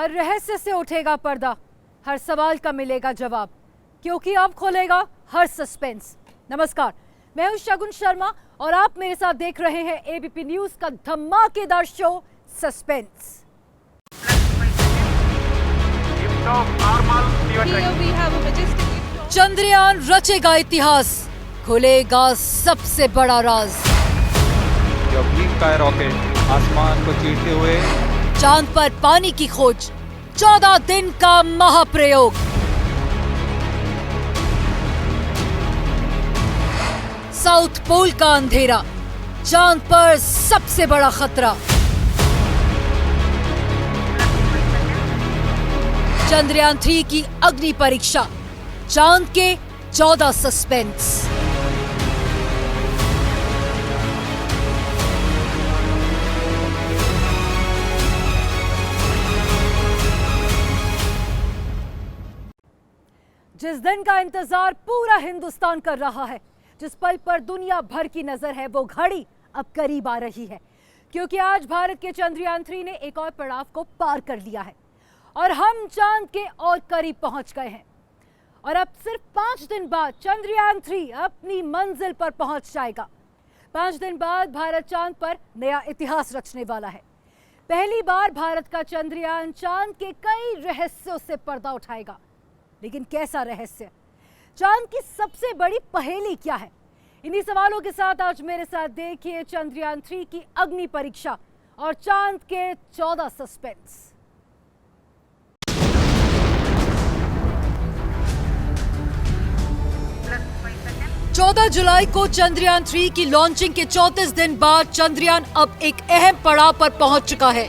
हर रहस्य से उठेगा पर्दा, हर सवाल का मिलेगा जवाब, क्योंकि अब खोलेगा हर सस्पेंस। नमस्कार, मैं हूं शगुन शर्मा और आप मेरे साथ देख रहे हैं एबीपी न्यूज का धमाकेदार शो सस्पेंस। चंद्रयान रचेगा इतिहास, खुलेगा सबसे बड़ा राज। का रॉकेट आसमान को चीरते हुए चांद पर पानी की खोज, 14 दिन का महाप्रयोग। साउथ पोल का अंधेरा, चांद पर सबसे बड़ा खतरा। चंद्रयान 3 की अग्नि परीक्षा, चांद के 14 सस्पेंस। जिस दिन का इंतजार पूरा हिंदुस्तान कर रहा है, जिस पल पर दुनिया भर की नजर है, वो घड़ी अब करीब आ रही है, क्योंकि आज भारत के चंद्रयान 3 ने एक और पड़ाव को पार कर लिया है और हम चांद के और करीब पहुंच गए हैं। और अब सिर्फ 5 दिन बाद चंद्रयान 3 अपनी मंजिल पर पहुंच जाएगा। 5 दिन बाद भारत चांद पर नया इतिहास रचने वाला है। पहली बार भारत का चंद्रयान चांद के कई रहस्यों से पर्दा उठाएगा। लेकिन कैसा रहस्य? चांद की सबसे बड़ी पहेली क्या है? इन्हीं सवालों के साथ आज मेरे साथ देखिए चंद्रयान 3 की अग्नि परीक्षा और चांद के 14 सस्पेंस। चौदह जुलाई को चंद्रयान 3 की लॉन्चिंग के 34 दिन बाद चंद्रयान अब एक अहम पड़ाव पर पहुंच चुका है।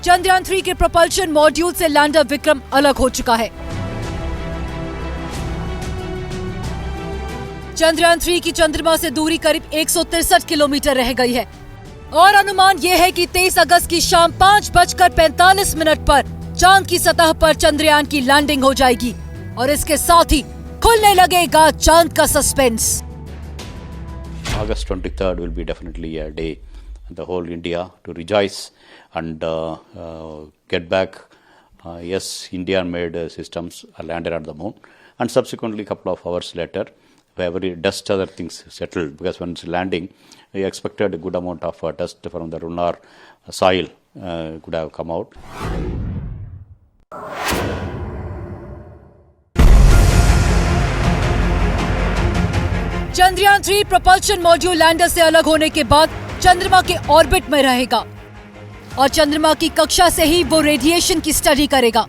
चंद्रयान 3 के प्रोपल्शन मॉड्यूल से लैंडर विक्रम अलग हो चुका है। चंद्रयान 3 की चंद्रमा से दूरी करीब 163 किलोमीटर रह गई है और अनुमान यह है कि 23 अगस्त की शाम 5:45 पर चांद की सतह पर चंद्रयान की लैंडिंग हो जाएगी और इसके साथ ही खुलने लगेगा चांद का suspense. August 23rd will be definitely a day the whole India to rejoice and get back. Yes, India-made systems landed at the moon, and subsequently, a couple of hours later, every dust, other things settled, because when it's landing, we expected a good amount of dust from the lunar soil could have come out. Chandrayaan 3 propulsion module lander से अलग होने के बाद चंद्रमा के orbit में रहेगा और चंद्रमा की कक्षा से ही वो रेडिएशन की स्टडी करेगा।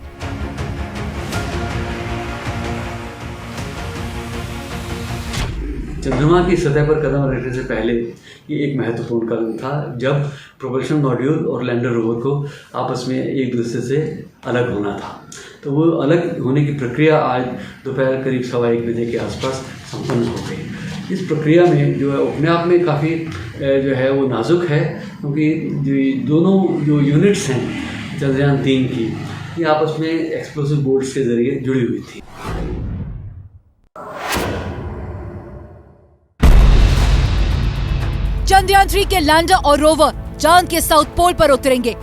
चंद्रमा की सतह पर कदम रखने से पहले ये एक महत्वपूर्ण कदम था, जब प्रोपल्शन मॉड्यूल और लैंडर रोवर को आपस में एक दूसरे से अलग होना था। तो वो अलग होने की प्रक्रिया आज दोपहर करीब 1:15 बजे के आसपास संपन्न हो गई। इस प्रक्रिया में जो है अपने आप में काफ़ी जो है वो नाजुक है, क्योंकि जो दोनों जो यूनिट्स हैं चंद्रयान 3 की, ये आपस में एक्सप्लोसिव बोल्ट्स के जरिए जुड़ी हुई थी। चंद्रयान 3 के लैंडर और रोवर चांद के साउथ पोल पर उतरेंगे।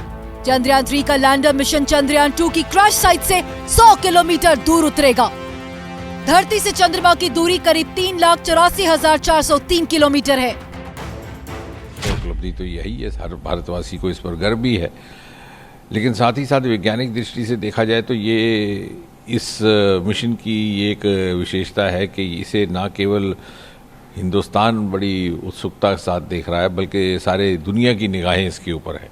चंद्रयान 3 का लैंडर मिशन चंद्रयान 2 की क्रैश साइट से 100 किलोमीटर दूर उतरेगा। धरती से चंद्रमा की दूरी करीब 3,84,403 किलोमीटर है। उपलब्धि तो यही है, हर भारतवासी को इस पर गर्व भी है, लेकिन साथ ही साथ वैज्ञानिक दृष्टि से देखा जाए तो ये इस मिशन की एक विशेषता है कि इसे न केवल हिंदुस्तान बड़ी उत्सुकता के साथ देख रहा है, बल्कि सारे दुनिया की निगाहें इसके ऊपर है।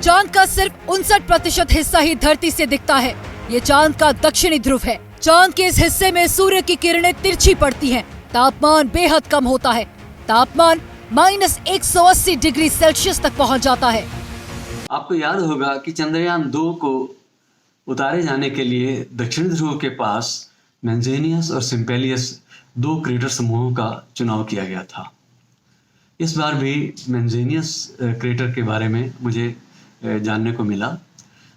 चांद का सिर्फ 59% हिस्सा ही धरती से दिखता है। ये चांद का दक्षिणी ध्रुव है। चांद के इस हिस्से में सूर्य की किरणें तिरछी पड़ती हैं। तापमान बेहद कम होता है। तापमान -180 डिग्री सेल्सियस तक पहुंच जाता है। आपको याद होगा कि चंद्रयान 2 को उतारे जाने के लिए दक्षिण ध्रुव के पास मैंजेनियस और सिम्पेलियस 2 क्रेटर समूहों का चुनाव किया गया था। इस बार भी मैंजेनियस क्रेटर के बारे में मुझे जानने को मिला।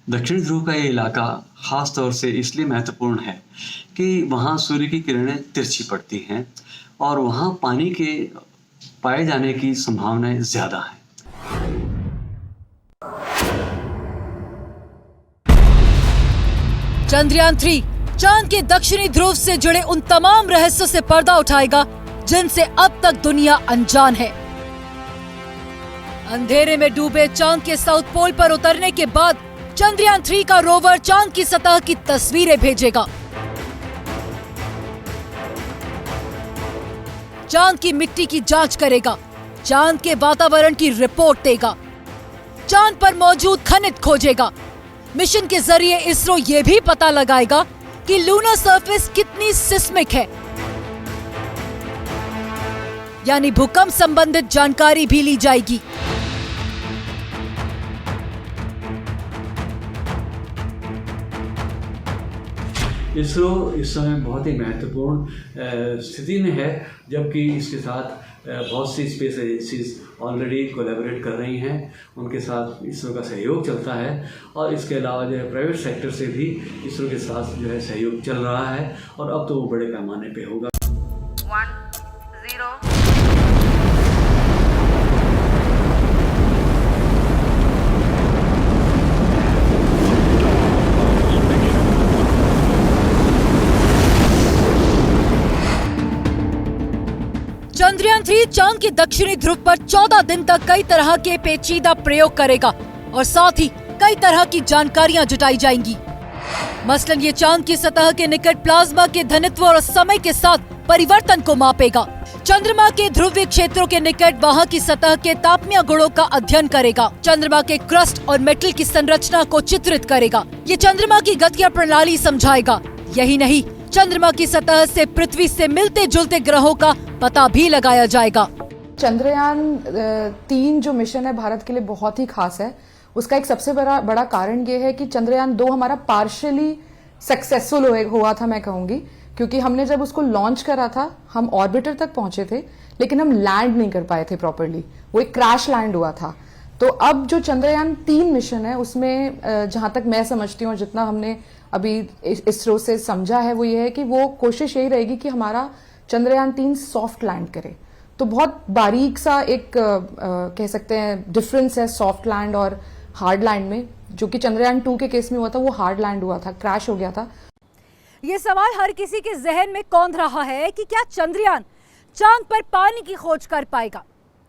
दक्षिण ध्रुव का ये इलाका ख़ास तौर से इसलिए महत्वपूर्ण है कि वहाँ सूर्य की किरणें तिरछी पड़ती हैं और वहाँ पानी के पाए जाने की संभावनाएं ज़्यादा हैं। चंद्रयान 3 चांद के दक्षिणी ध्रुव से जुड़े उन तमाम रहस्यों से पर्दा उठाएगा जिनसे अब तक दुनिया अनजान है। अंधेरे में डूबे चांद के साउथ पोल पर उतरने के बाद चंद्रयान 3 का रोवर चांद की सतह की तस्वीरें भेजेगा। चांद की मिट्टी की जांच करेगा, चांद के वातावरण की रिपोर्ट देगा, चांद पर मौजूद खनिज खोजेगा। मिशन के जरिए इसरो ये भी पता लगाएगा कि लूनर सरफेस कितनी सिस्मिक है, यानी भूकंप संबंधित जानकारी भी ली जाएगी। इसरो इस समय बहुत ही महत्वपूर्ण स्थिति में है, जबकि इसके साथ बहुत सी स्पेस एजेंसीज ऑलरेडी कोलैबोरेट कर रही हैं, उनके साथ इसरो का सहयोग चलता है और इसके अलावा जो है प्राइवेट सेक्टर से भी इसरो के साथ जो है सहयोग चल रहा है और अब तो वो बड़े पैमाने पे होगा। 1 0 चंद्रयान 3 चांद के दक्षिणी ध्रुव पर 14 दिन तक कई तरह के पेचीदा प्रयोग करेगा और साथ ही कई तरह की जानकारियां जुटाई जाएंगी। मसलन ये चांद की सतह के निकट प्लाज्मा के घनत्व और समय के साथ परिवर्तन को मापेगा। चंद्रमा के ध्रुवीय क्षेत्रों के निकट वहां की सतह के तापनीय गुणों का अध्ययन करेगा। चंद्रमा के क्रस्ट और मेटल की संरचना को चित्रित करेगा। ये चंद्रमा की गतिकीय प्रणाली समझाएगा। यही नहीं, चंद्रमा की सतह से पृथ्वी से मिलते जुलते ग्रहों का पता भी लगाया जाएगा। चंद्रयान 3 जो मिशन है भारत के लिए बहुत ही खास है। उसका एक सबसे बड़ा कारण ये है कि चंद्रयान 2 हमारा पार्शियली सक्सेसफुल हुआ था, मैं कहूंगी, क्योंकि हमने जब उसको लॉन्च करा था हम ऑर्बिटर तक पहुंचे थे, लेकिन हम लैंड नहीं कर पाए थे प्रॉपरली। वो एक क्रैश लैंड हुआ था। तो अब जो चंद्रयान 3 मिशन है उसमें जहां तक मैं समझती हूँ, जितना हमने अभी इसरो से समझा है, वो ये है कि वो कोशिश यही रहेगी कि हमारा चंद्रयान 3 सॉफ्ट लैंड करे। तो बहुत बारीक सा एक कह सकते हैं डिफरेंस है सॉफ्ट लैंड और हार्ड लैंड में, जो कि चंद्रयान 2 के केस में हुआ था, वो हार्ड लैंड हुआ था, क्रैश हो गया था। ये सवाल हर किसी के जहन में कौंध रहा है कि क्या चंद्रयान चांद पर पानी की खोज कर पाएगा,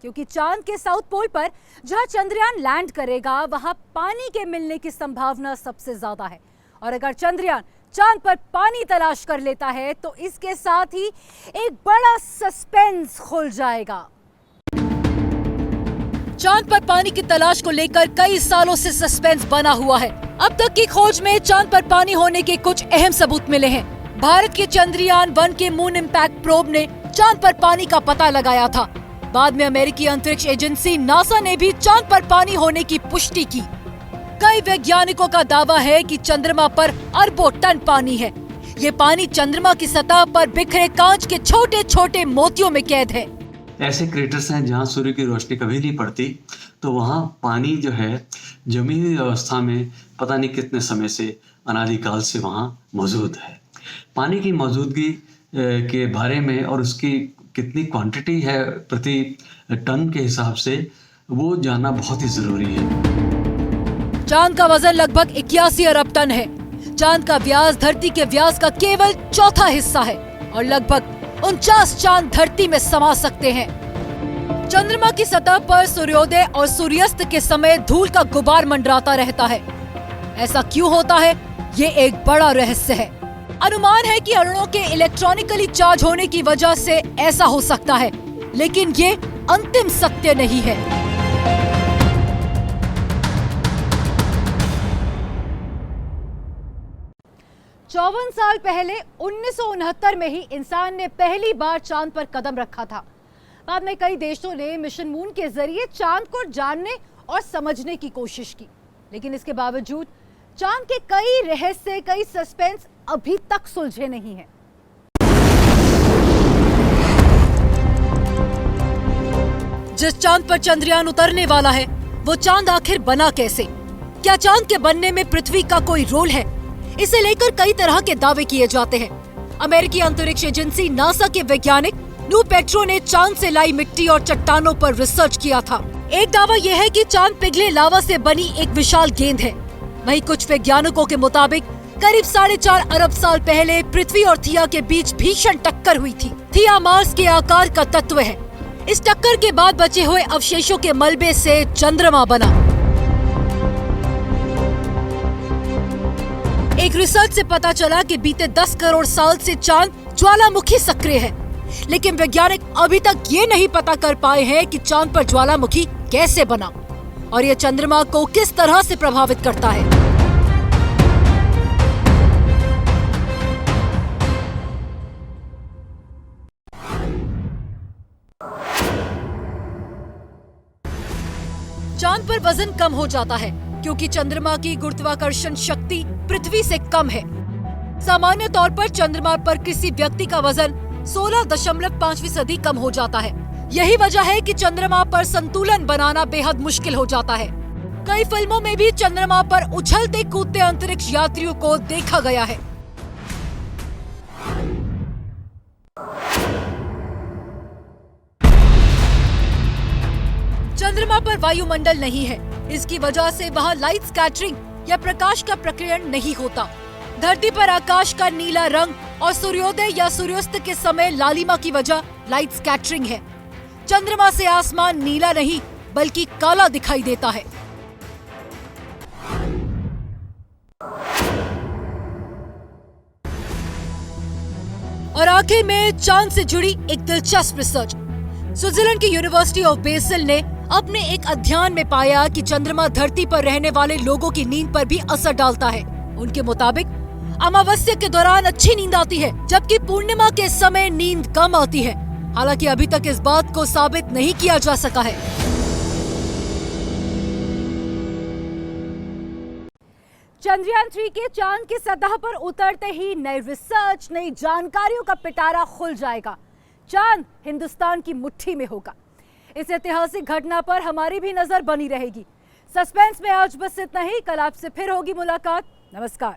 क्योंकि चांद के साउथ पोल पर जहां चंद्रयान लैंड करेगा वहां पानी के मिलने की संभावना सबसे ज्यादा है। और अगर चंद्रयान चांद पर पानी तलाश कर लेता है तो इसके साथ ही एक बड़ा सस्पेंस खुल जाएगा। चांद पर पानी की तलाश को लेकर कई सालों से सस्पेंस बना हुआ है। अब तक की खोज में चांद पर पानी होने के कुछ अहम सबूत मिले हैं। भारत के चंद्रयान 1 के मून इम्पैक्ट प्रोब ने चांद पर पानी का पता लगाया था। बाद में अमेरिकी अंतरिक्ष एजेंसी नासा ने भी चांद पर पानी होने की पुष्टि की। कई वैज्ञानिकों का दावा है कि चंद्रमा पर अरबों टन पानी है। ये पानी चंद्रमा की सतह पर बिखरे कांच के छोटे छोटे मोतियों में कैद है। ऐसे क्रेटर्स हैं जहां सूर्य की रोशनी कभी नहीं पड़ती, तो वहां पानी जो है जमी हुई अवस्था में पता नहीं कितने समय से, अनादिकाल से वहां मौजूद है। पानी की मौजूदगी के बारे में और उसकी कितनी क्वांटिटी है प्रति टन के हिसाब से, वो जानना बहुत ही जरूरी है। चांद का वजन लगभग 81 अरब टन है। चांद का व्यास धरती के व्यास का केवल चौथा हिस्सा है और लगभग 49 चांद धरती में समा सकते हैं। चंद्रमा की सतह पर सूर्योदय और सूर्यास्त के समय धूल का गुबार मंडराता रहता है। ऐसा क्यों होता है, ये एक बड़ा रहस्य है। अनुमान है कि अणुओं के इलेक्ट्रॉनिकली चार्ज होने की वजह से ऐसा हो सकता है, लेकिन ये अंतिम सत्य नहीं है। चौवन साल पहले 1969 में ही इंसान ने पहली बार चांद पर कदम रखा था। बाद में कई देशों ने मिशन मून के जरिए चांद को जानने और समझने की कोशिश की, लेकिन इसके बावजूद चांद के कई रहस्य, कई सस्पेंस अभी तक सुलझे नहीं हैं। जिस चांद पर चंद्रयान उतरने वाला है, वो चांद आखिर बना कैसे? क्या चांद के बनने में पृथ्वी का कोई रोल है? इसे लेकर कई तरह के दावे किए जाते हैं। अमेरिकी अंतरिक्ष एजेंसी नासा के वैज्ञानिक न्यू पेट्रो ने चांद से लाई मिट्टी और चट्टानों पर रिसर्च किया था। एक दावा यह है कि चांद पिघले लावा से बनी एक विशाल गेंद है। वहीं कुछ वैज्ञानिकों के मुताबिक करीब 4.5 अरब साल पहले पृथ्वी और थिया के बीच भीषण टक्कर हुई थी। थिया मार्स के आकार का तत्व है। इस टक्कर के बाद बचे हुए अवशेषों के मलबे से चंद्रमा बना। एक रिसर्च से पता चला कि बीते 10 करोड़ साल से चांद ज्वालामुखी सक्रिय है, लेकिन वैज्ञानिक अभी तक ये नहीं पता कर पाए हैं कि चांद पर ज्वालामुखी कैसे बना और यह चंद्रमा को किस तरह से प्रभावित करता है। चांद पर वजन कम हो जाता है क्योंकि चंद्रमा की गुरुत्वाकर्षण शक्ति पृथ्वी से कम है। सामान्य तौर पर चंद्रमा पर किसी व्यक्ति का वजन 16.5% कम हो जाता है। यही वजह है कि चंद्रमा पर संतुलन बनाना बेहद मुश्किल हो जाता है। कई फिल्मों में भी चंद्रमा पर उछलते कूदते अंतरिक्ष यात्रियों को देखा गया है। चंद्रमा पर वायुमंडल नहीं है, इसकी वजह से वहाँ लाइट स्कैटरिंग या प्रकाश का प्रकीर्णन नहीं होता। धरती पर आकाश का नीला रंग और सूर्योदय या सूर्यास्त के समय लालिमा की वजह लाइट स्कैटरिंग है। चंद्रमा से आसमान नीला नहीं बल्कि काला दिखाई देता है। और आखिर में चांद से जुड़ी एक दिलचस्प रिसर्च। स्विट्जरलैंड की यूनिवर्सिटी ऑफ बेसेल ने अपने एक अध्ययन में पाया कि चंद्रमा धरती पर रहने वाले लोगों की नींद पर भी असर डालता है। उनके मुताबिक अमावस्या के दौरान अच्छी नींद आती है, जबकि पूर्णिमा के समय नींद कम आती है। हालांकि अभी तक इस बात को साबित नहीं किया जा सका है। चंद्रयान 3 के चांद की सतह पर उतरते ही नई रिसर्च, नई जानकारियों का पिटारा खुल जाएगा। चांद हिंदुस्तान की मुट्ठी में होगा। इस ऐतिहासिक घटना पर हमारी भी नजर बनी रहेगी। सस्पेंस में आज बस इतना ही। कल आपसे फिर होगी मुलाकात। नमस्कार।